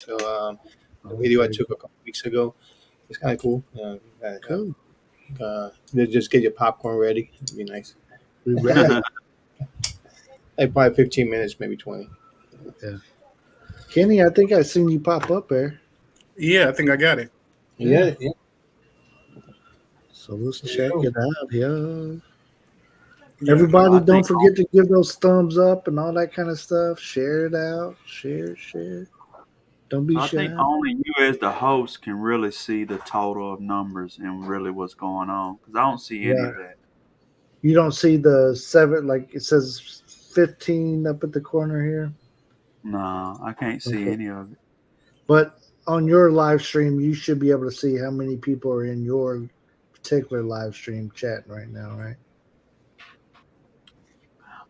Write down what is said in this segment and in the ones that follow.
So the video I Okay, took a couple weeks ago, it's kind of cool. cool. Just get your popcorn ready. It'd be nice. We ready. Like probably 15 minutes, maybe 20. Yeah. Kenny, I think I seen you pop up there. Yeah, I think I got it. Yeah, yeah. So let's There you check go. it out here. Yeah. Everybody, I don't think forget to give those thumbs up and all that kind of stuff. Share it out. Share. Don't be I think shy. only you as the host can really see the total of numbers and really what's going on because I don't see any Right. of that. You don't see the seven, like it says 15 up at the corner here. No, I can't see Okay. any of it. But on your live stream, you should be able to see how many people are in your particular live stream chatting right now, right?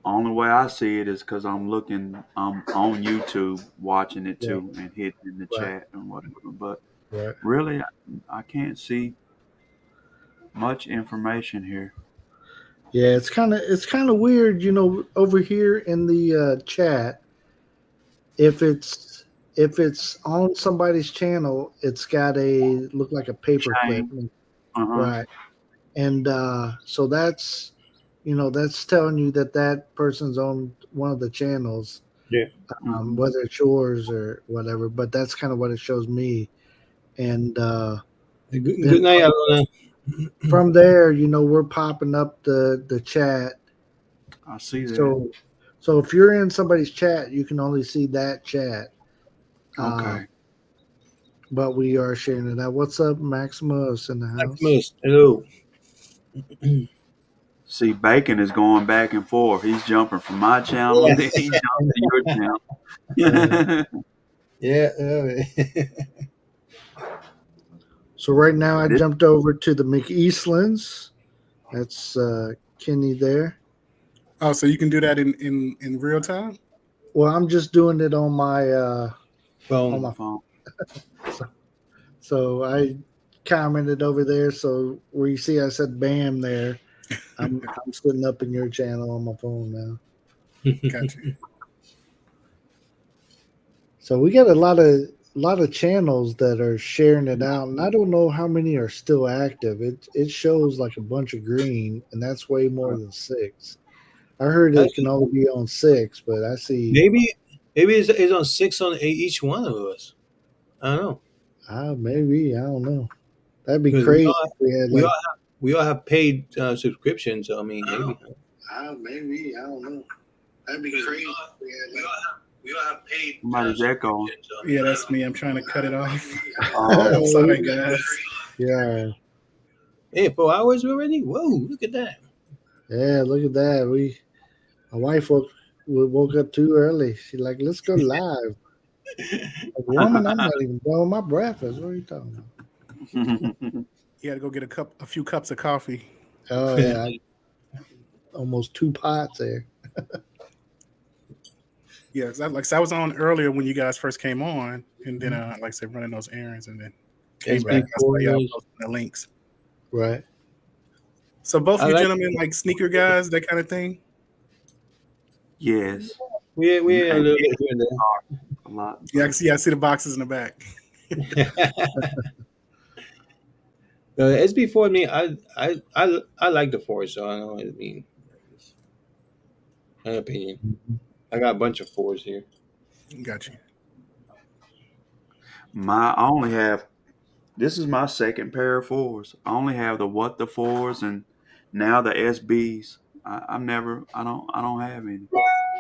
Only way I see it is because I'm on YouTube watching it Yeah. too and hitting in the Right. chat and whatever. But Right. really, I can't see much information here. Yeah, it's kind of weird, over here in the chat. If it's on somebody's channel, it's got a look like a paperclip, Shame. Uh-huh. right? And so that's telling you that that person's on one of the channels, Yeah. Mhm. whether it's yours or whatever. But that's kind of what it shows me. And Good then night, Alona. from there, we're popping up the chat. I see that. So if you're in somebody's chat, you can only see that chat. Okay. But we are sharing it out. What's up, Maximus in the house? Maximus, hello. See, Bacon is going back and forth. He's jumping from my channel, Yeah. then he jumps to your channel. Yeah. So right now, I This- jumped over to the McEastlands. That's Kenny there. Oh, so you can do that in real time? Well, I'm just doing it on my Well, phone. so I commented over there. So where you see I said "bam" there, I'm sitting up in your channel on my phone now. Gotcha. So we got a lot of channels that are sharing it out, and I don't know how many are still active. It shows like a bunch of green, and that's way more than 6. I heard it can only be on 6, but I see maybe it's on 6 on each one of us. I don't know. maybe I don't know. That'd be 'Cause crazy if we had we like all have paid subscriptions. So I mean, maybe. maybe I don't know. That'd be crazy. We all have paid. Somebody's echoing. Yeah, that's me. I'm trying to cut it off. Oh, I'm sorry, guys. Yeah, Hey, 4 hours already? Whoa! Look at that. yeah. Look at that. My wife woke up too early. She's like, "Let's go live." Like, woman, I'm not even done with my breakfast. What are you talking about? You had to go get a few cups of coffee. Oh yeah, almost 2 pots there. Yeah, 'cause I was on earlier when you guys first came on, and then like I said, running those errands, and then came back. I saw y'all posting the links. Right. So both I you like- gentlemen like sneaker guys, that kind of thing. yes, We a little bit here and there. a lot. Yeah, I see the boxes in the back. SB4 me, I like the 4, so I know what I mean. My opinion. I got a bunch of 4s here. Got you. I only have. This is my second pair of 4s. I only have the what the 4s and now the SBs. I don't have any.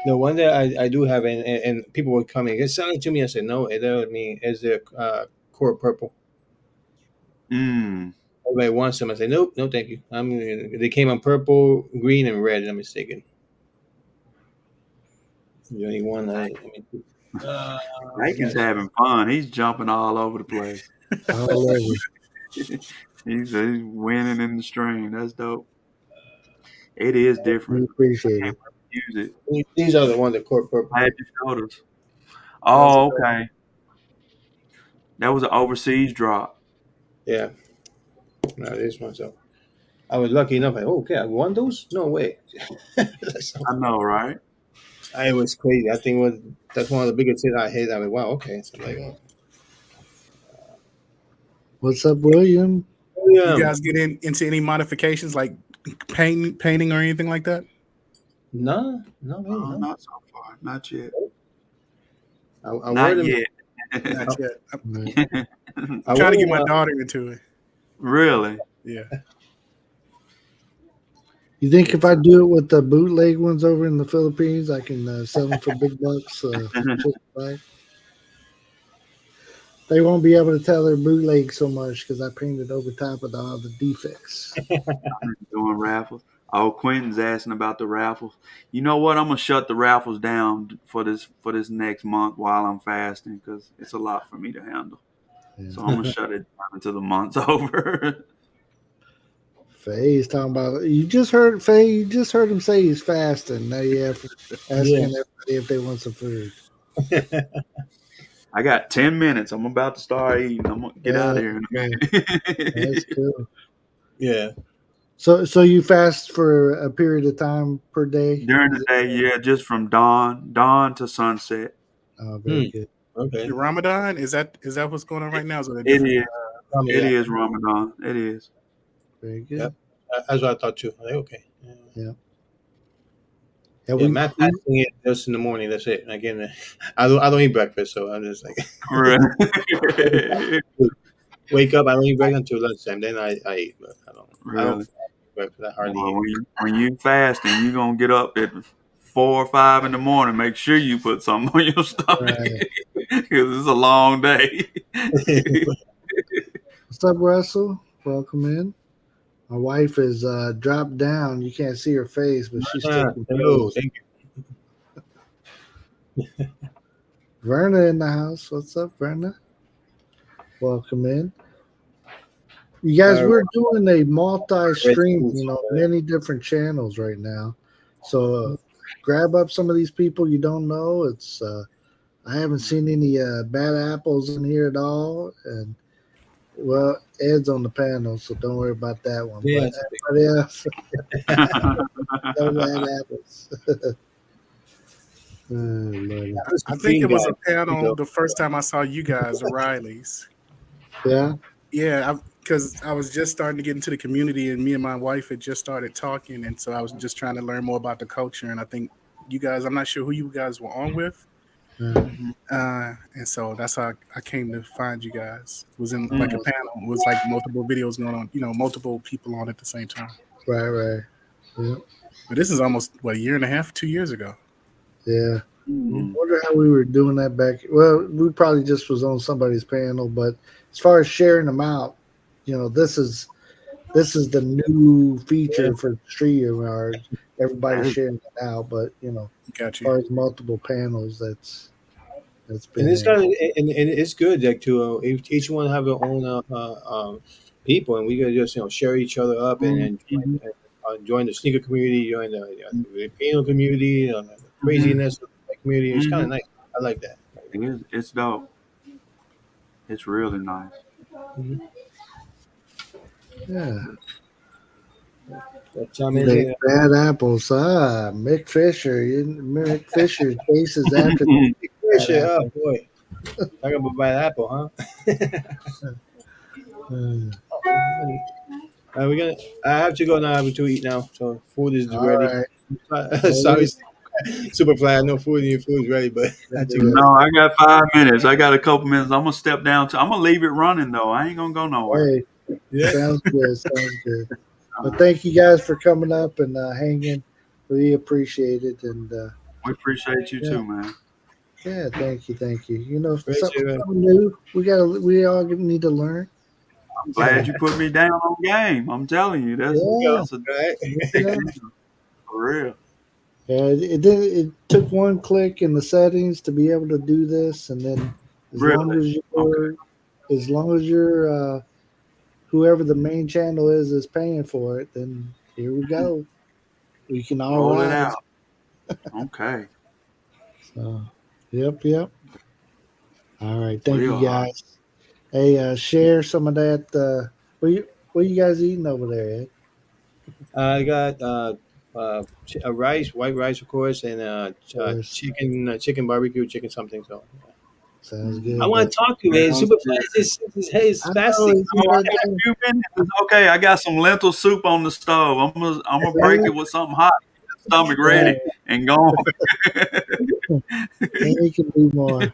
The one that I do have, and people were coming, it's selling to me. I said no. It doesn't mean is the core purple. Mm. Everybody wants them. I say nope, no, thank you. They came on purple, green, and red. I'm mistaken. The only one Bacon's having fun. He's jumping all over the place. All over. He's winning in the stream. That's dope. It is We different. appreciate it. Use it. These are the ones that core purple. I had you showed us. Oh, okay. That was an overseas drop. Yeah. No, this one. So I was lucky enough. Like, okay, I won those. No way. I know, right? It was crazy. I think that's one of the biggest hits I hit. I mean, wow, okay. So I'm like, What's up, William? You guys get into any modifications like painting or anything like that? No, really, Oh, no. not so far. Not yet. I wore Not them. yet. Not yet. Right. I'm I trying to wore get my them, daughter into it. Really? Yeah. You think if I do it with the bootleg ones over in the Philippines, I can sell them for big bucks? Right? They won't be able to tell they're bootleg so much because I painted over top of all the defects. Doing raffles. Oh, Quentin's asking about the raffles. You know what? I'm gonna shut the raffles down for this next month while I'm fasting because it's a lot for me to handle. Yeah. So I'm gonna shut it down until the month's over. Faye's talking about you just heard Faye. You just heard him say he's fasting. Now you have asking everybody if they want some food. I got 10 minutes. I'm about to start eating. I'm gonna get out of here in a minute. That's cool. Yeah. So you fast for a period of time per day During the day, yeah, just from dawn to sunset. Oh, very good. Okay. The Ramadan, is that what's going on right now? Is it a It different? is. It is Ramadan. It is. Very good. Yep. That's what I thought too. Like, okay. Yeah. My fasting is just in the morning. That's it. Again, I don't eat breakfast, so I'm just like wake up. I don't eat breakfast until lunchtime. Then I eat, but I don't Really? eat breakfast. I hardly Well, eat. when you fasting, you're gonna get up at 4 or 5 in the morning. Make sure you put something on your stomach because it's a long day. What's up, Russell? Welcome in. My wife is dropped down. You can't see her face, but she's still hello, thank you. Verna in the house. What's up, Verna? Welcome in. You guys, we're doing a multi-stream, many different channels right now. So grab up some of these people you don't know. It's I haven't seen any bad apples in here at all, and well, Ed's on the panel, so don't worry about that one. Yeah, but everybody else, no bad apples. I think it was a panel the first time I saw you guys, O'Reilly's. Yeah. Yeah, because I was just starting to get into the community, and me and my wife had just started talking, and so I was just trying to learn more about the culture. And I think you guys, I'm not sure who you guys were on with, and so that's how I came to find you guys. It was in like a panel. It was like multiple videos going on, multiple people on at the same time. Right. Yeah. But this is almost a year and a half, 2 years ago. Yeah. I wonder how we were doing that back. Well, we probably just was on somebody's panel, but as far as sharing them out, this is the new feature for StreamYard. Everybody's sharing it out, but as far as multiple panels, that's been. And it's and it's good like to each one have their own people, and we gotta just share each other up and join the sneaker community, join the Filipino community, the craziness of the community. It's kind of nice. I like that. It's dope. It's really nice. Yeah. Bad apples. Mick Fisher. Mick Fisher's face is after Mick Fisher. Oh boy, talk about bad apple, huh? I have to go now. I have to eat now. So food is ready. Right. Sorry, Superfly. No food. Your food is ready, but no, I got 5 minutes. I got a couple minutes. I'm gonna step down. I'm gonna leave it running though. I ain't gonna go nowhere. Hey, sounds good. Well, thank you guys for coming up and hanging. We appreciate it, and we appreciate you too, man. Yeah, thank you. Something new. We all need to learn. I'm glad you put me down on game. I'm telling you, that's for real. Yeah, it took one click in the settings to be able to do this, and then as long as you're whoever the main channel is paying for it, then here we go. We can all roll it out. Okay. So, yep. All right, thank you guys. Hey, share some of that. What you guys eating over there, Ed? I got rice, white rice, of course, and chicken barbecue, chicken something. So Sounds good. I want to talk to you, man. Super fast. His head is I know, fasting. he's Oh, I right got a there. few minutes. It's okay. I got some lentil soup on the stove. I'm gonna break it with something hot. Stomach ready and go on. And he can do more.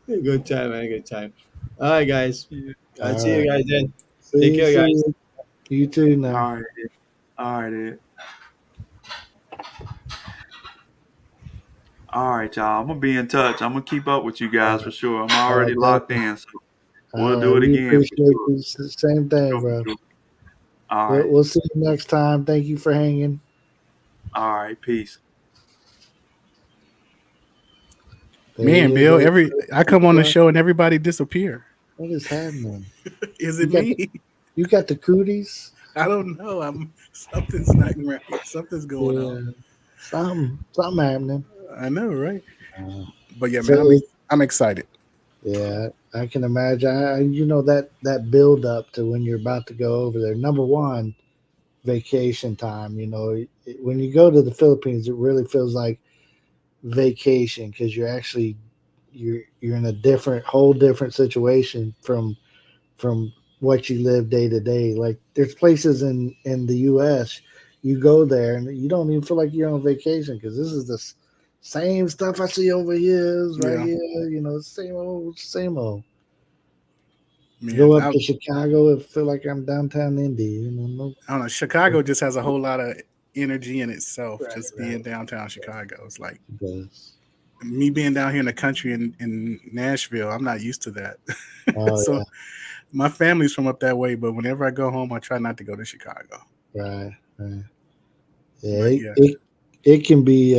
Good time, man. Good time. All right, guys. I'll All see you right. guys then. See Take you care, guys. soon. You too now. All right, all right, Ed. All right, y'all. I'm gonna be in touch. I'm gonna keep up with you guys for sure. I'm already locked Definitely. in, so All we'll right. do it We again for appreciate sure. you. Same thing, bro. For sure. All right, We'll see you next time. Thank you for hanging. all right. Peace. Man, Bill, I come on the show and everybody disappear. What is happening? Is You it got me? You got the cooties? I don't know. Something's not right. Something's going on. Something happening. I know, right? But yeah, So man, I'm excited. yeah, I can imagine. That build up to when you're about to go over there. Number one, vacation time. When you go to the Philippines, it really feels like vacation because you're in a whole different situation from what you live day to day. Like there's places in the U.S. you go there and you don't even feel like you're on vacation because this is the same stuff I see over here is right here. Same old, same old. Man, Go up to Chicago, it feel like I'm downtown Indy. I don't know. Chicago just has a whole lot of energy in itself. Right, just being downtown Chicago, it's like it does. me being down here in the country in Nashville. I'm not used to that. Oh So yeah, my family's from up that way, but whenever I go home, I try not to go to Chicago. right. Yeah, But yeah. it can be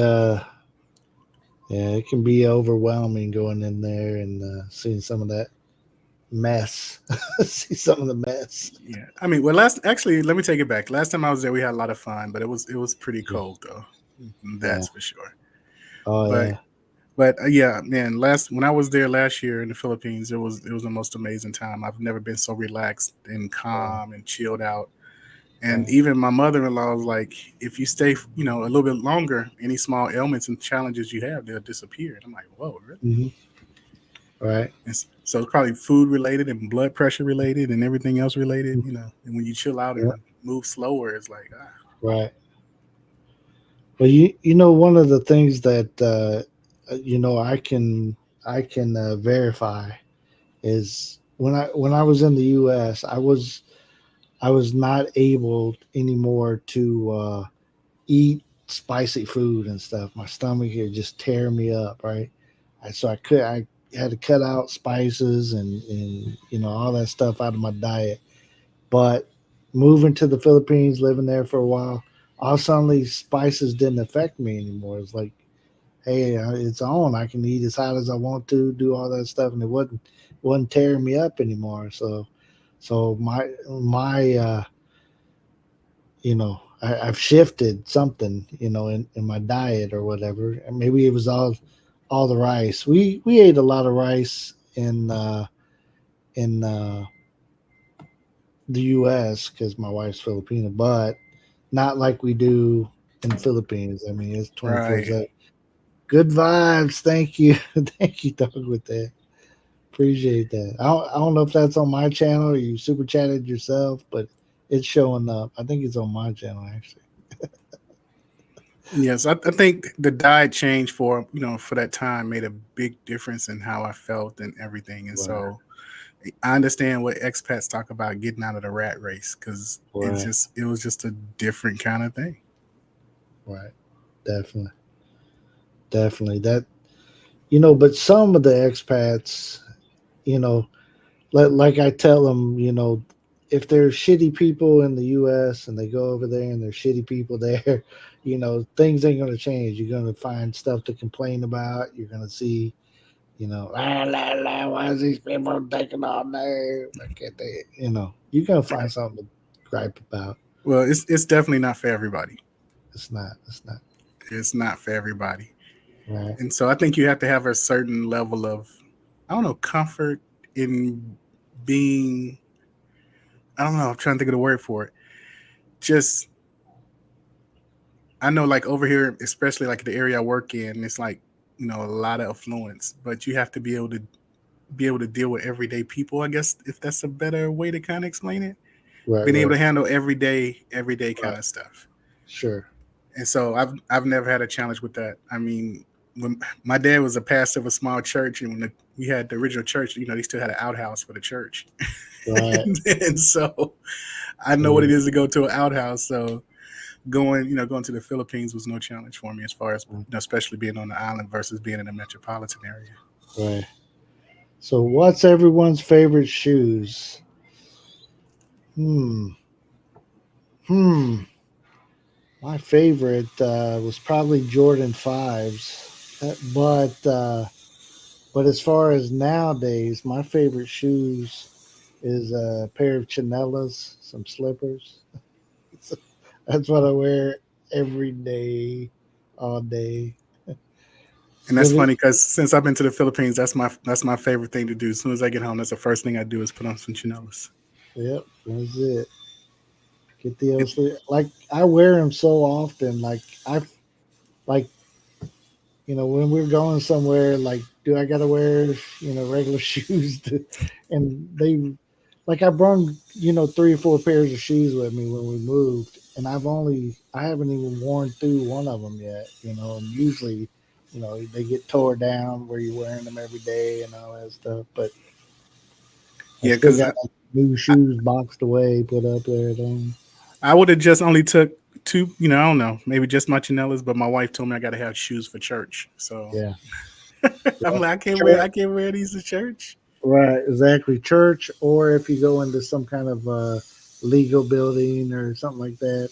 it can be overwhelming going in there and seeing some of that mess. See some of the mess. Yeah, I mean, well, let me take it back. Last time I was there, we had a lot of fun, but it was pretty cold though. That's for sure. Oh But yeah. But yeah, man, when I was there last year in the Philippines, it was the most amazing time. I've never been so relaxed and calm and chilled out. And even my mother-in-law was like, if you stay, a little bit longer, any small ailments and challenges you have, they'll disappear. And I'm like, whoa, really? Mm-hmm. Right. And so it's probably food related and blood pressure related and everything else related, And when you chill out and move slower, it's like, Right. Well, one of the things that I can verify is when I was in the U.S. I was not able anymore to eat spicy food and stuff. My stomach would just tear me up, right? I had to cut out spices and all that stuff out of my diet. But moving to the Philippines, living there for a while, all of a sudden these spices didn't affect me anymore. It's like, hey, it's on. I can eat as hot as I want to, do all that stuff, and it wasn't tearing me up anymore. So I've shifted something, in my diet or whatever. And maybe it was all the rice. We ate a lot of rice in the U.S. because my wife's Filipino, but not like we do in the Philippines. I mean, it's 24/7. Good vibes. Thank you, thank you, Doug, with that. Appreciate that. I don't know if that's on my channel or you super chatted yourself, but it's showing up. I think it's on my channel actually. Yes, I think the diet change for that time made a big difference in how I felt and everything. And so I understand what expats talk about getting out of the rat race because it was just a different kind of thing. Right. Definitely. That but some of the expats, like I tell them, if there's shitty people in the U.S. and they go over there and there's shitty people there, things ain't going to change. You're going to find stuff to complain about. You're going to see, why is these people taking all day? Why can't they? You're going to find something to gripe about. Well, it's definitely not for everybody. It's not. It's not for everybody. Right. And so I think you have to have a certain level of, comfort in being, I'm trying to think of the word for it. I know like over here, especially like the area I work in, it's like a lot of affluence, but you have to be able to deal with everyday people. I guess if that's a better way to kind of explain it, Right, being able to right. handle everyday Right. kind of stuff. Sure. And so I've never had a challenge with that. I mean, when my dad was a pastor of a small church, and when we had the original church, they still had an outhouse for the church, Right. and so I know what Yeah. it is to go to an outhouse. So going to the Philippines was no challenge for me as far as especially being on the island versus being in a metropolitan area. Right. So, what's everyone's favorite shoes? Hmm. Hmm. My favorite was probably Jordan fives, but as far as nowadays, my favorite shoes is a pair of Chanellas, some slippers. That's what I wear every day, all day. And You that's ever- funny because since I've been to the Philippines, that's my favorite thing to do. As soon as I get home, that's the first thing I do is put on some chinelas. Yep, that's it. Get the old It, slip. Like I wear them so often. Like when we're going somewhere, like, do I gotta wear regular shoes? And they, like, I brought 3 or 4 pairs of shoes with me when we moved, and I haven't even worn through one of them yet. And usually, they get tore down where you're wearing them every day and all that stuff. But I yeah, still because got like, new shoes boxed away, put up there at home. I would have just only took two. I don't know, maybe just my chinelas. But my wife told me I got to have shoes for church. So Yeah, I'm yeah. like, Church, I can't wear these to church. right, exactly. Church, or if you go into some kind of legal building or something like that.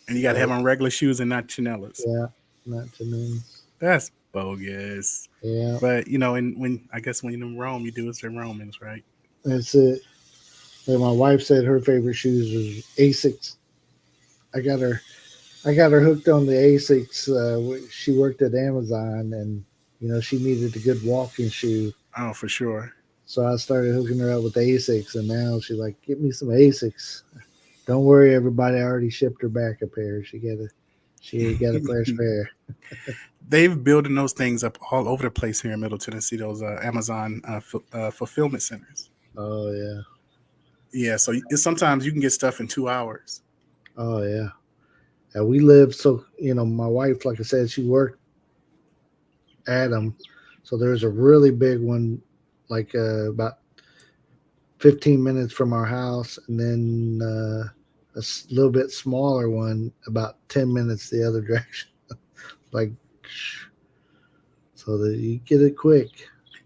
And you got to have But on regular shoes and not chinelas. yeah, not to me. That's bogus. Yeah, But and when I guess when you're in Rome, you do as the Romans, right? that's it. And my wife said her favorite shoes was Asics. I got her, I got her hooked on the Asics. She worked at Amazon, and she needed a good walking shoe. Oh, for sure. So I started hooking her up with Asics, and now she's like, "Get me some Asics." Don't worry, everybody. I already shipped her back a pair. She got a fresh pair. They've building those things up all over the place here in Middle Tennessee. Those Amazon fulfillment centers. Oh yeah. Yeah, so sometimes you can get stuff in 2 hours. Oh yeah. And we live so my wife, like I said, she worked at them. So there's a really big one, like about 15 minutes from our house, and then little bit smaller one about 10 minutes the other direction. Like, so that you get it quick.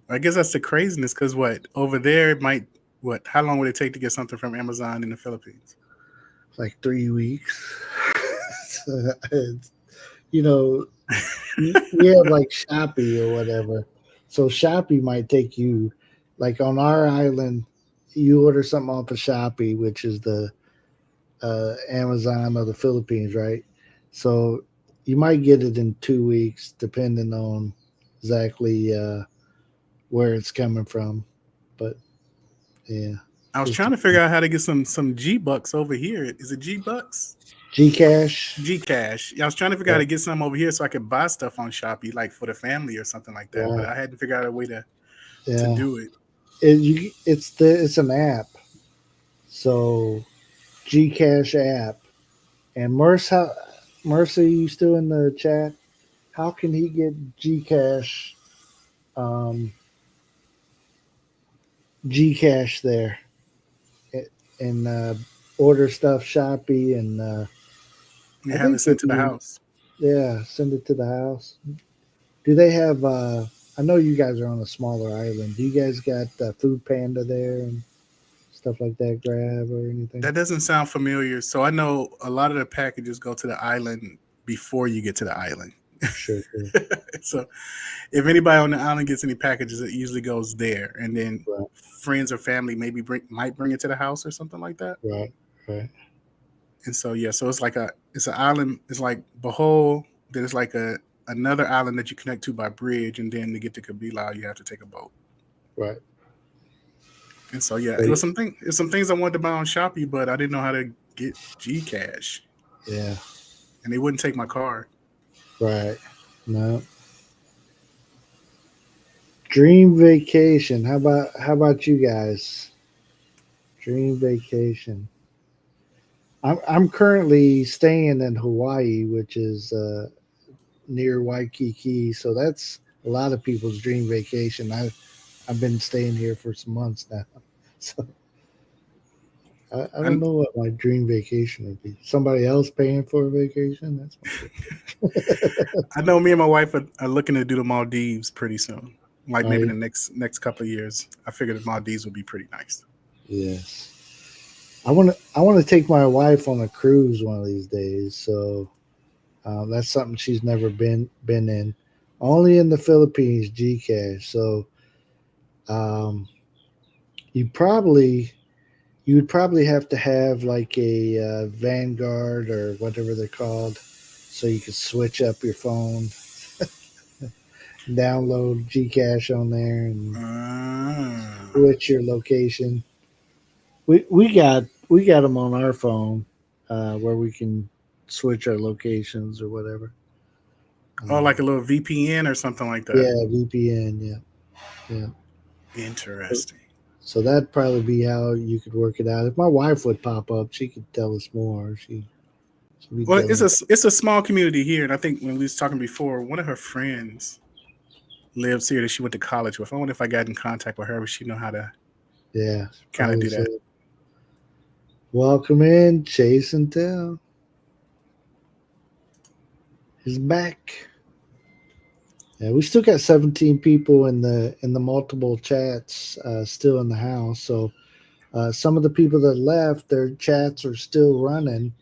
I guess that's the craziness because what over there it might what how long would it take to get something from Amazon in the Philippines? Like 3 weeks. It's, you know, we have like Shopee or whatever. So Shopee might take you, like on our island, you order something off of Shopee, which is the Amazon of the Philippines, right? So you might get it in 2 weeks, depending on exactly where it's coming from. But yeah, I was just trying to figure out how to get some G bucks over here. Is it G bucks? Gcash. G Cash. Yeah, I was trying to figure out how Yeah, to get some over here so I could buy stuff on Shopee, like for the family or something like that. But right. I hadn't figured out a way to Yeah, do it. it's an app. So Gcash app. And Mercy, you still in the chat? How can he get Gcash um, Gcash there and order stuff Shopee and You I have it think sent that to the house. send it to the house. Do they have? I know you guys are on a smaller island. Do you guys got Food Panda there and stuff like that? Grab or anything? That doesn't sound familiar. So I know a lot of the packages go to the island before you get to the island. Sure, sure. So if anybody on the island gets any packages, it usually goes there, and then Right, friends or family maybe might bring it to the house or something like that. right, right, And so yeah, so it's an island. It's like Bohol. Then it's like another island that you connect to by bridge, and then to get to Kabila, you have to take a boat. right. And so yeah, But it's some things I wanted to buy on Shopee, but I didn't know how to get Gcash, yeah, and they wouldn't take my card. right. No. Dream vacation. How about you guys? Dream vacation. I'm currently staying in Hawaii, which is near Waikiki, so that's a lot of people's dream vacation. I've been staying here for some months now, so I don't I, know what my dream vacation would be. Somebody else paying for a vacation? That's my dream. I know me and my wife are looking to do the Maldives pretty soon. Like maybe I the next couple of years. I figured the Maldives would be pretty nice. yes. I want to take my wife on a cruise one of these days. So that's something she's never been in. Only in the Philippines, GCash. So um, you probably you would probably have to have like a Vanguard or whatever they're called, so you could switch up your phone, download GCash on there, and Ah. switch your location. We got them on our phone where we can switch our locations or whatever. Oh, like a little VPN or something like that. Yeah, VPN. Yeah. Interesting. So that'd probably be how you could work it out. If my wife would pop up, she could tell us more. She'd be Well, telling. it's a small community here, and I think when we was talking before, one of her friends lives here that she went to college with. I wonder if I got in contact with her, would she know how to Yeah, kind of probably do that? so. Welcome in, Chase and Tell. He's back. Yeah, we still got 17 people in the multiple chats still in the house. So some of the people that left, their chats are still running.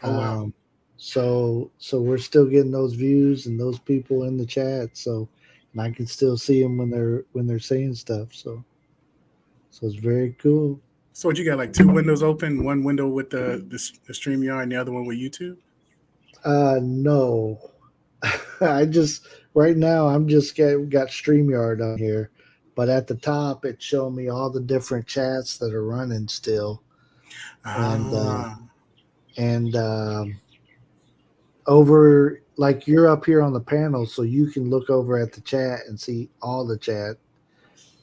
Oh wow. So we're still getting those views and those people in the chat. So and I can still see them when they're saying stuff. So it's very cool. So what you got, like two windows open, one window with the StreamYard and the other one with YouTube? No, I just right now I'm just got StreamYard on here, but at the top it's showing me all the different chats that are running still, and Ah, and over like you're up here on the panel, so you can look over at the chat and see all the chat.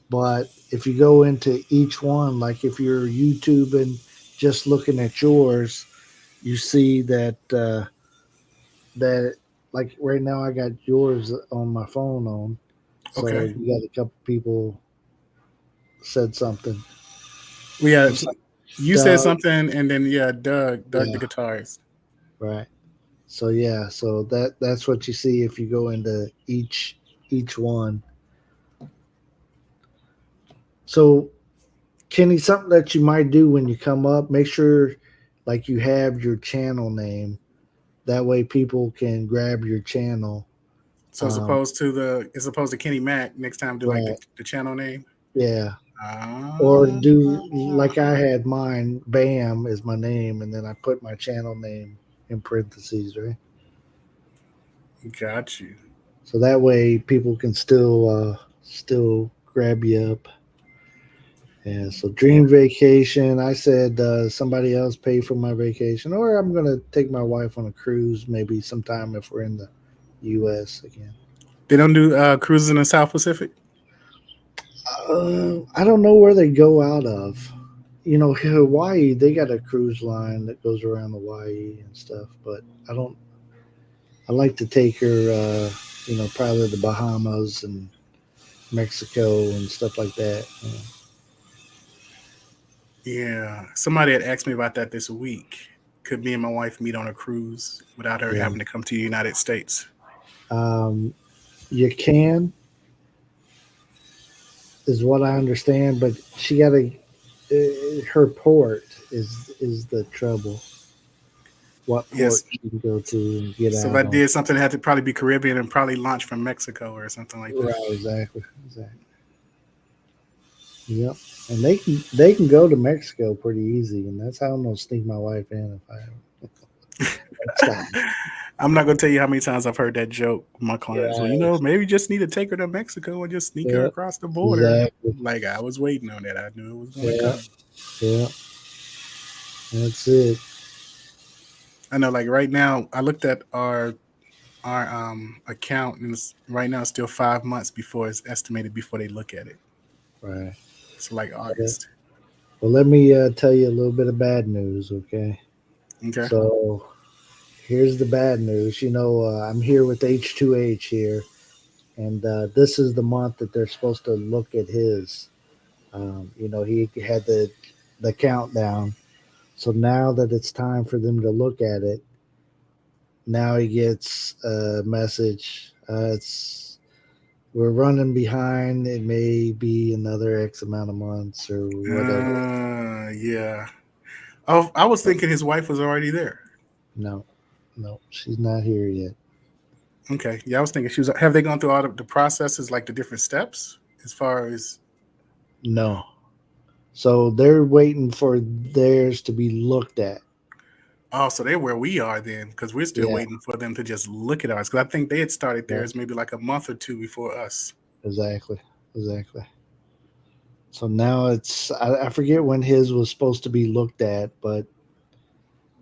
But if you go into each one, like if you're YouTubing, just looking at yours, you see that like right now I got yours on my phone on. So okay. you got a couple people said something. We You had see you said Doug, something, and then yeah, Doug the yeah, guitarist. right. So yeah, so that's what you see if you go into each one. So Kenny, something that you might do when you come up, make sure like you have your channel name. That way people can grab your channel. So Um, as opposed to Kenny Mac, next time do like right. the channel name. Yeah. Or Ah, do like I had mine, Bam is my name, and then I put my channel name in parentheses, right? got you. So that way people can still grab you up. Yeah, so Yeah. dream vacation. I said somebody else pay for my vacation, or I'm gonna take my wife on a cruise maybe sometime if we're in the U.S. again. They don't do cruises in the South Pacific. I don't know where they go out of. Hawaii, they got a cruise line that goes around Hawaii and stuff, but I don't. I like to take her, probably the Bahamas and Mexico and stuff like that. Yeah, somebody had asked me about that this week. Could me and my wife meet on a cruise without her Yeah, having to come to the United States? you can, is what I understand, but she got to. Her port is the trouble. What port Yes. she can go to and get So if out I on? did something, it had to probably be Caribbean and probably launch from Mexico or something like that. Right, exactly. Yep, and they can go to Mexico pretty easy, and that's how I'm gonna sneak my wife in if I next time. I'm not going to tell you how many times I've heard that joke with my clients. Well, Right. maybe you just need to take her to Mexico and just sneak her Yep. across the border. Exactly. Like I was waiting on that. I knew it was going to Yeah. come. Yeah. That's it. I know, like right now, I looked at our our account, and it's, right now it's still 5 months before it's estimated before they look at it. Right. So like Yeah. August. Well, let me tell you a little bit of bad news, okay? Okay. So here's the bad news. I'm here with H2H here, and this is the month that they're supposed to look at his. He had the countdown. So now that it's time for them to look at it, now he gets a message. We're running behind. It may be another X amount of months or whatever. Yeah. Oh, I was thinking his wife was already there. No, no, she's not here yet. Okay. Yeah, I was thinking she was. Have they gone through all the processes, like the different steps, as far as? No. So they're waiting for theirs to be looked at. Oh, so they're where we are then, because we're still Yeah, waiting for them to just look at ours. Because I think they had started yeah, theirs maybe like a month or two before us. exactly. Exactly. So now I forget when his was supposed to be looked at, but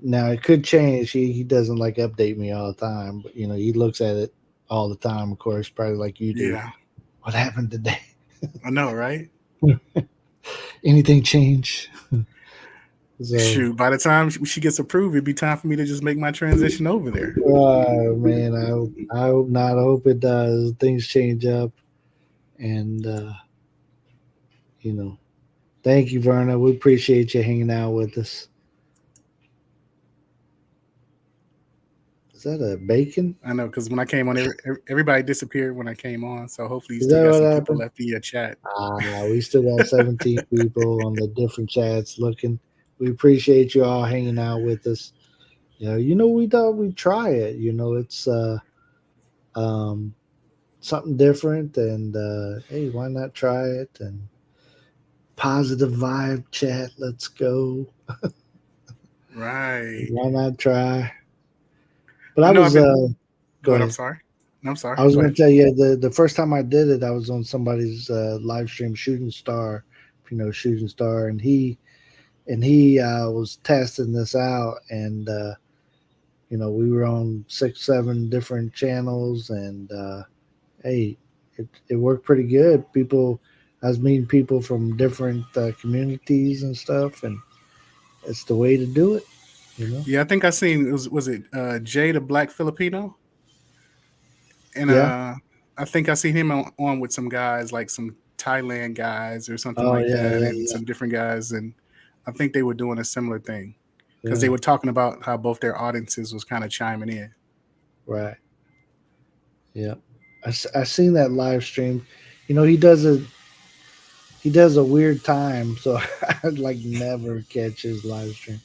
now it could change. He doesn't like update me all the time, but he looks at it all the time, of course, probably like you do. Yeah, What happened today? I know, right? Anything change? So, Shoot, by the time she gets approved, it'd be time for me to just make my transition over there. man, I hope not. I hope it does. Things change up, and you know, thank you, Verna. We appreciate you hanging out with us. Is that a bacon? I know, because when I came on, everybody disappeared when I came on. So hopefully you Is still that got what some people happened? left in your chat. We still got 17 people on the different chats looking. We appreciate you all hanging out with us. We thought we'd try it. It's um, something different, and hey, why not try it? And positive vibe chat. Let's go. Right. Why not try? But I I know I've was been. Go go ahead. I'm ahead. sorry. No, I'm sorry. I was Go going ahead. to tell you the first time I did it, I was on somebody's live stream, Shooting Star. If you know Shooting Star, and he was testing this out, and we were on 6 7 different channels, and hey, it worked pretty good. I was meeting people from different communities and stuff, and it's the way to do it. Yeah, I think I seen was it Jay the Black Filipino, and Yeah. I think I seen him on with some guys, like some Thailand guys or something Oh like yeah, that, yeah, and yeah, some different guys, and I think they were doing a similar thing because they yeah. were talking about how both their audiences was kind of chiming in. Right. Yeah. I seen that live stream. He does a weird time, so I'd like never catch his live stream.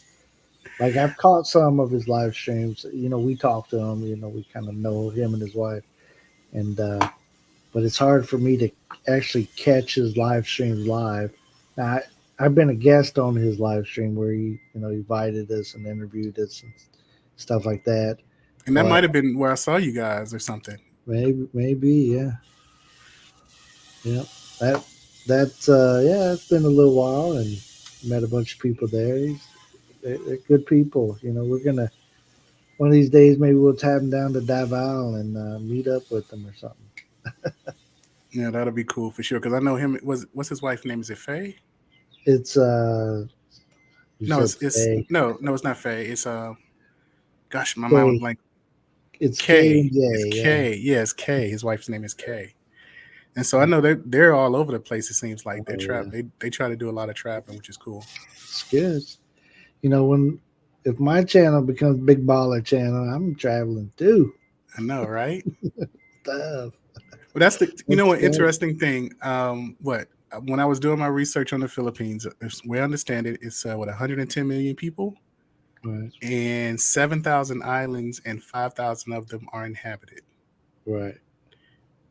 Like I've caught some of his live streams. We talk to him. We kind of know him and his wife, and but it's hard for me to actually catch his live streams live. Now, I've been a guest on his live stream where he invited us and interviewed us and stuff like that. And that But might have been where I saw you guys or something. maybe, yeah, yeah. That that's yeah. It's been a little while, and met a bunch of people there. They're good people. We're gonna one of these days maybe we'll tap them down to Davao and meet up with them or something. Yeah, that'll be cool for sure. Because I know him. What's his wife's name? Is it Faye? It's you No, said it's Faye. no, it's not Faye. It's gosh, my mind went K. blank. It's K Kay. and It's J. Yeah, Kay. Yeah, it's Kay. His wife's name is Kay. And so I know they're all over the place. It seems like they're oh yeah, they try to do a lot of trapping, which is cool. it's good. When if my channel becomes Big Baller Channel, I'm traveling too. I know, right? Stuff. But that's the That's what good. interesting thing. What when I was doing my research on the Philippines, as we understand it, it's 110 million people Right, and 7,000 islands, and 5,000 of them are inhabited. right,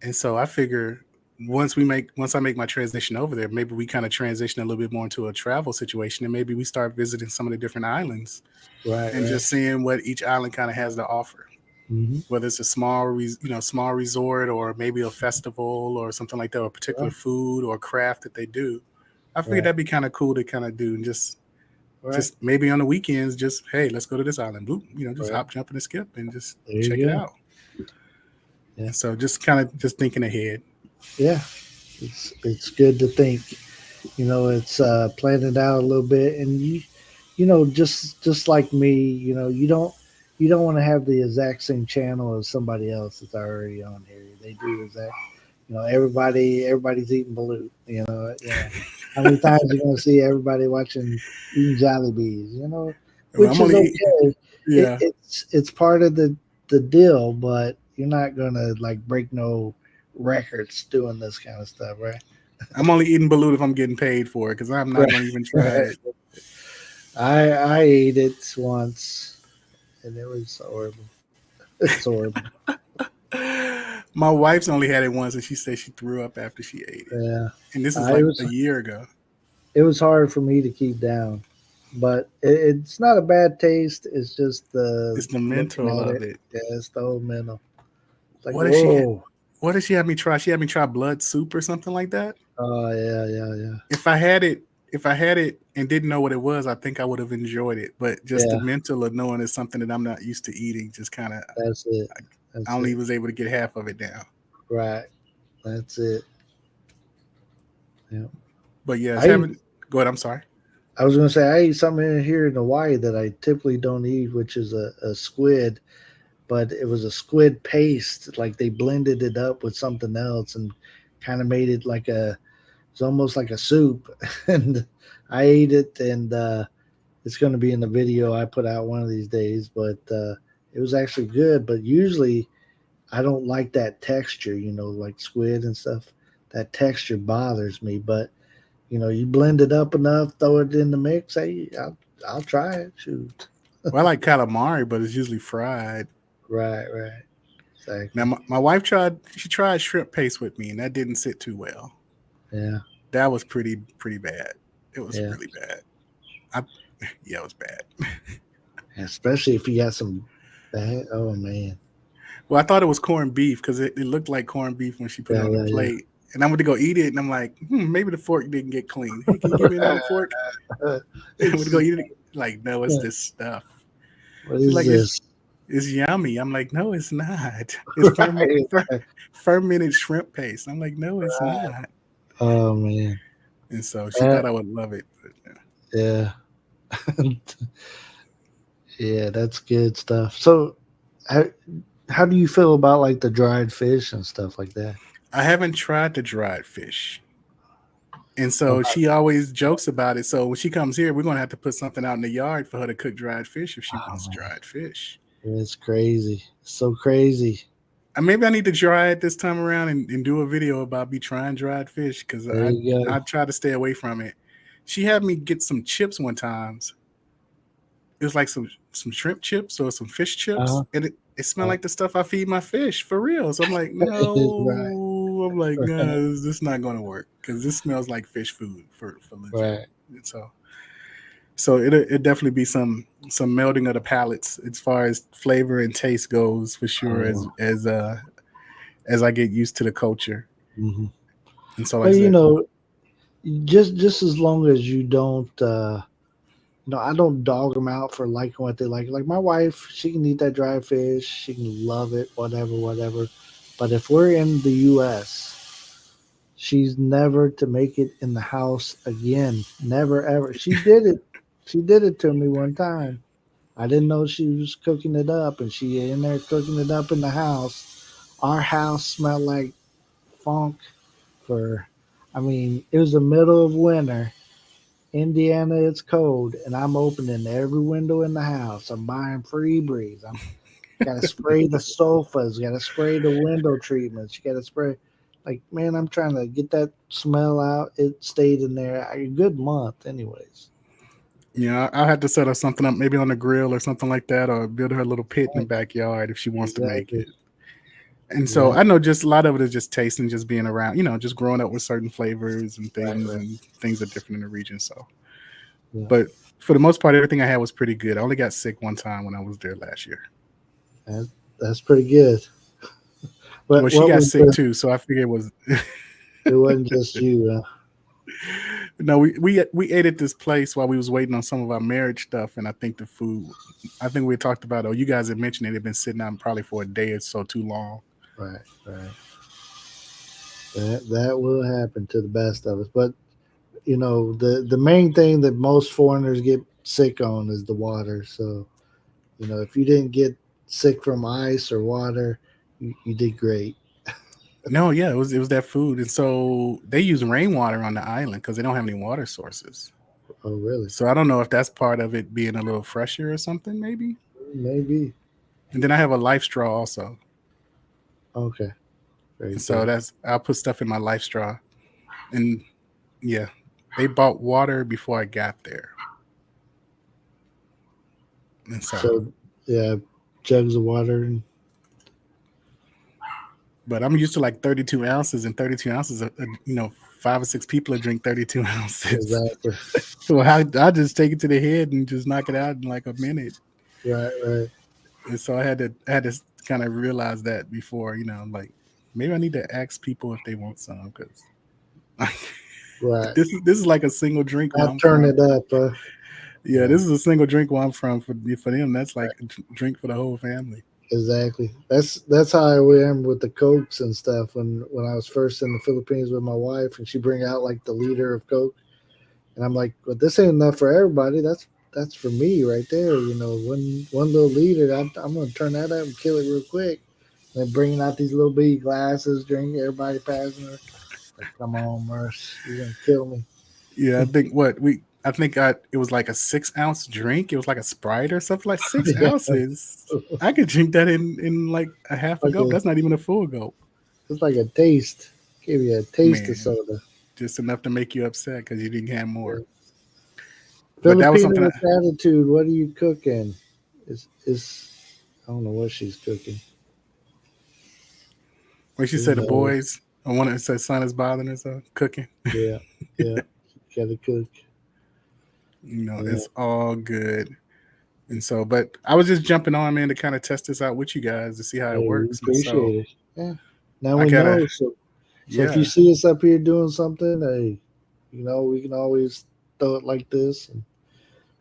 And so I figure once I make my transition over there, maybe we kind of transition a little bit more into a travel situation, and maybe we start visiting some of the different islands right, and right. just seeing what each island kind of has to offer. Hmm. Whether it's a small resort, or maybe a festival or something like that, or a particular Right, food or craft that they do. I figured right, that'd be kind of cool to kind of do, and right, just maybe on the weekends, just hey, let's go to this island, boop, just right. hop, jump, and skip, and just There check you it go. out. Yeah. So just kind of just thinking ahead. Yeah, it's good to think. It's plan it out a little bit, and just like me, you don't want to have the exact same channel as somebody else that's already on here. They do exact. Everybody's eating balut. How many times you gonna see everybody watching eating Jollibees? Well, Which I'm is only okay. yeah. It's part of the deal, but you're not gonna like break no records doing this kind of stuff, right? I'm only eating balut if I'm getting paid for it because I'm not going to even try it. I ate it once, and it was horrible. It's horrible. My wife's only had it once, and she said she threw up after she ate it. Yeah, And this is it like was a year ago. it was hard for me to keep down, but it's not a bad taste. It's just the It's the looking mental at of it. it. Yeah, it's the whole mental. It's like What did she? whoa. What did she have me try? She had me try blood soup or something like that. Oh yeah. If I had it and didn't know what it was, I think I would have enjoyed it. But just the Yeah, mental of knowing it's something that I'm not used to eating, just kind of, that's it. I That's only it. was able to get half of it down. Right. That's it. Yeah. But yes, I having. Go ahead. I'm sorry. I was gonna say I ate something in here in Hawaii that I typically don't eat, which is a squid, but it was a squid paste. Like they blended it up with something else and kind of made it it's almost like a soup. And I ate it, and it's going to be in the video I put out one of these days. But it was actually good. But usually I don't like that texture, like squid and stuff. That texture bothers me. But you blend it up enough, throw it in the mix. Hey, I'll try it. Shoot. Well, I like calamari, but it's usually fried. Right. Now, Exactly. my wife tried shrimp paste with me, and that didn't sit too well. Yeah. That was pretty bad. It was Yeah. really bad. I, yeah, it was bad. Especially if you got some bad. Oh man. Well, I thought it was corned beef because it looked like corned beef when she put it on the Yeah. plate. And I went to go eat it, and I'm like, maybe the fork didn't get clean. Hey, can you give me another fork? I went to go eat it. Like, no, it's this stuff. What She's is like, this? it's yummy. I'm like, no, it's not. It's Right. fermented shrimp paste. I'm like, no, it's not. Oh man. And so she thought I would love it. But, Yeah. Yeah, that's good stuff. So, how do you feel about like the dried fish and stuff like that? I haven't tried the dried fish. And so Okay. she always jokes about it. So when she comes here, we're going to have to put something out in the yard for her to cook dried fish if she Oh wants man, dried fish. it's crazy. It's so crazy. And maybe I need to try it this time around and do a video about me trying dried fish because There you I go. try to stay away from it. She had me get some chips one time. It was like some shrimp chips or some fish chips, Uh-huh. and it smelled like the stuff I feed my fish for real. So I'm like, Right. no, I'm like, Right. no, this is not going to work because this smells like fish food for legit. Right. And so it definitely be some melding of the palates as far as flavor and taste goes for sure Oh. as I get used to the culture. Mm-hmm. And so like Well, I said, just as long as you don't. I don't dog them out for liking what they like. Like my wife, she can eat that dry fish. She can love it, whatever. But if we're in the U.S., she's never to make it in the house again. Never, ever. She did it. She did it to me one time. I didn't know she was cooking it up, and she in there cooking it up in the house. Our house smelled like funk it was the middle of winter. Indiana, it's cold, and I'm opening every window in the house. I'm buying free breeze. I'm gotta spray the sofas, gotta spray the window treatments, you gotta spray. Like, man, I'm trying to get that smell out. It stayed in there a good month, anyways. I'll have to set up something up maybe on the grill or something like that, or build her a little pit in the Right. backyard if she wants to make Exactly. it. And so Yeah. I know just a lot of it is just tasting, just being around, just growing up with certain flavors and things, Right. and things are different in the region. So, Yeah. but for the most part, everything I had was pretty good. I only got sick one time when I was there last year. That's pretty good. Well, But she what got was sick too, so I figured it was. it wasn't just you. No, we ate at this place while we was waiting on some of our marriage stuff, and I think the food. I think we talked about. Oh, you guys had mentioned it had been sitting out probably for a day or so too long. Right. That will happen to the best of us. But the main thing that most foreigners get sick on is the water. So if you didn't get sick from ice or water, you did great. No, yeah, it was that food, and so they use rainwater on the island because they don't have any water sources. Oh, really? So I don't know if that's part of it being a little fresher or something, maybe. Maybe. And then I have a life straw also, Okay. Very and so good. I'll put stuff in my life straw, and yeah, they bought water before I got there, and so. So yeah, jugs of water. And, But I'm used to like 32 ounces, and 32 ounces, 5 or 6 people drink 32 ounces. exactly. Well, I just take it to the head and just knock it out in like a minute. Right. And so I had to kind of realize that before, like maybe I need to ask people if they want some because Right. this is like a single drink where I'll I'm turn from. it up. Yeah, this is a single drink where I'm from. For them, that's like a drink for the whole family. Exactly. That's how I am with the Cokes and stuff. When I was first in the Philippines with my wife, and she bring out like the liter of Coke, and I'm like, "But this ain't enough for everybody. That's for me right there. One little liter. I'm gonna turn that up and kill it real quick." And then bringing out these little bitty glasses, drink. Everybody passing her. Like, come on, Merce, you're gonna kill me. Yeah, I think it was like a 6-ounce drink. It was like a Sprite or something like six Yeah, ounces. I could drink that in like a half a like gulp. That's not even a full gulp, it's like a taste. Give you a taste of man. soda. Just enough to make you upset because you didn't have more. But that was Filipino something. with attitude. What are you cooking? Is I don't know what she's cooking. When she Who said the knows? boys, I want to say son is bothering us cooking. Yeah. Gotta cook. Yeah. It's all good. And so, but I was just jumping on, man, to kind of test this out with you guys to see how it Hey, we works. And so appreciate it. Yeah. Now I we gotta, know. So if you yeah, see us up here doing something, hey, we can always throw it like this, and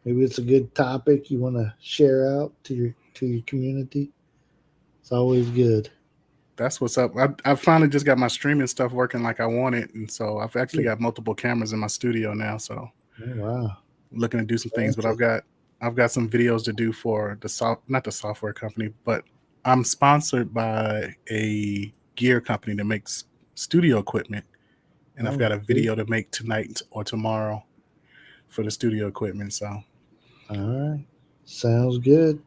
maybe it's a good topic you want to share out to your community. It's always good. that's what's up. I finally just got my streaming stuff working like I want it. And so I've actually got multiple cameras in my studio now. So Oh, wow. looking to do some things, but Fancy. I've got some videos to do for not the software company, but I'm sponsored by a gear company that makes studio equipment, and I've Oh, got a good. video to make tonight or tomorrow for the studio equipment. So, All right. Sounds good.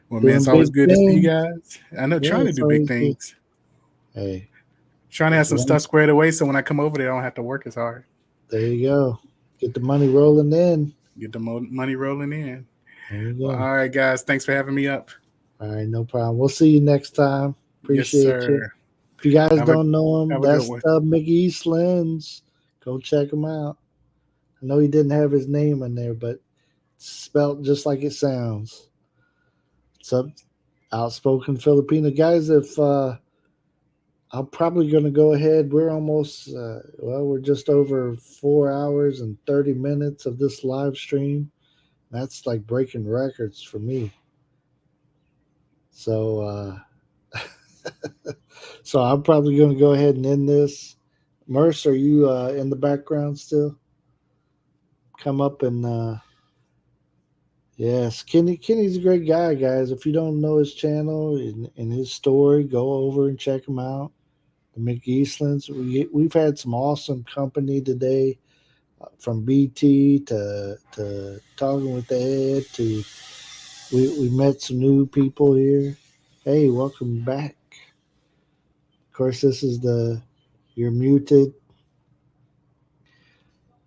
well, man, Doing it's always big good to see you things. guys. I know Yeah, trying to it's do big always good. things, Hey, trying to have some one, stuff squared away, so when I come over there, I don't have to work as hard. there you go. Get the money rolling in. Get the money rolling in. There you Well, go. all right, guys, thanks for having me up. All right, no problem. We'll see you next time. Yes, Appreciate you. sir. If you guys Have a don't know him, have a good that's one. Mickey Eastlands. Go check him out. I know he didn't have his name in there, but it's spelled just like it sounds. It's up outspoken Filipino guys. If I'm probably going to go ahead. We're almost we're just over 4 hours and 30 minutes of this live stream. That's like breaking records for me. So so I'm probably going to go ahead and end this. Merce, are you in the background still? Come up and yes, Kenny's a great guy, guys. If you don't know his channel and his story, go over and check him out. The McEastlands. We've had some awesome company today, from BT to talking with Ed to we met some new people here. Hey, welcome back. Of course, this is you're muted.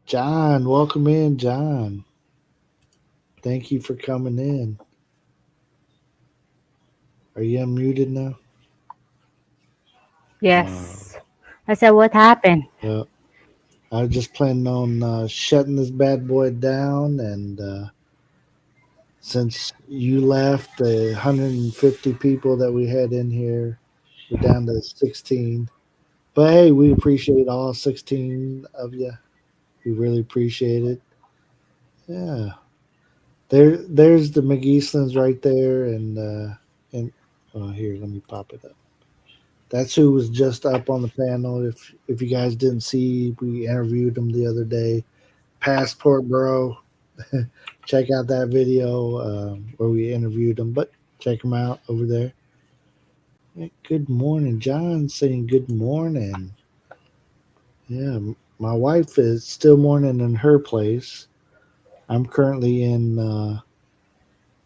John, welcome in, John. Thank you for coming in. Are you unmuted now? Yes. I said, what happened? Yeah. I was just planning on shutting this bad boy down, and since you left, the 150 people that we had in here, we're down to 16. But hey, we appreciate all 16 of you. We really appreciate it. Yeah. There's the McEastlands right there, and here, let me pop it up. That's who was just up on the panel. If you guys didn't see, we interviewed him the other day. Passport Bro. Check out that video where we interviewed him. But check him out over there. Yeah, good morning, John. Saying good morning. Yeah, my wife is still mourning in her place. I'm currently in I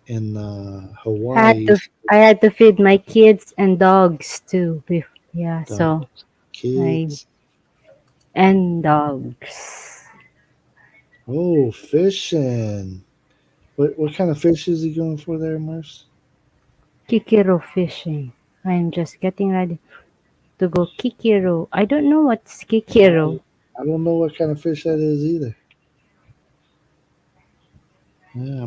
had Hawaii. to I had to feed my kids and dogs too. Yeah, so Kids. and dogs. Oh, fishing. What kind of fish is he going for there, Merce? Kikiro fishing. I'm just getting ready to go Kikiro. I don't know what's Kikiro. I don't know what kind of fish that is either. Yeah,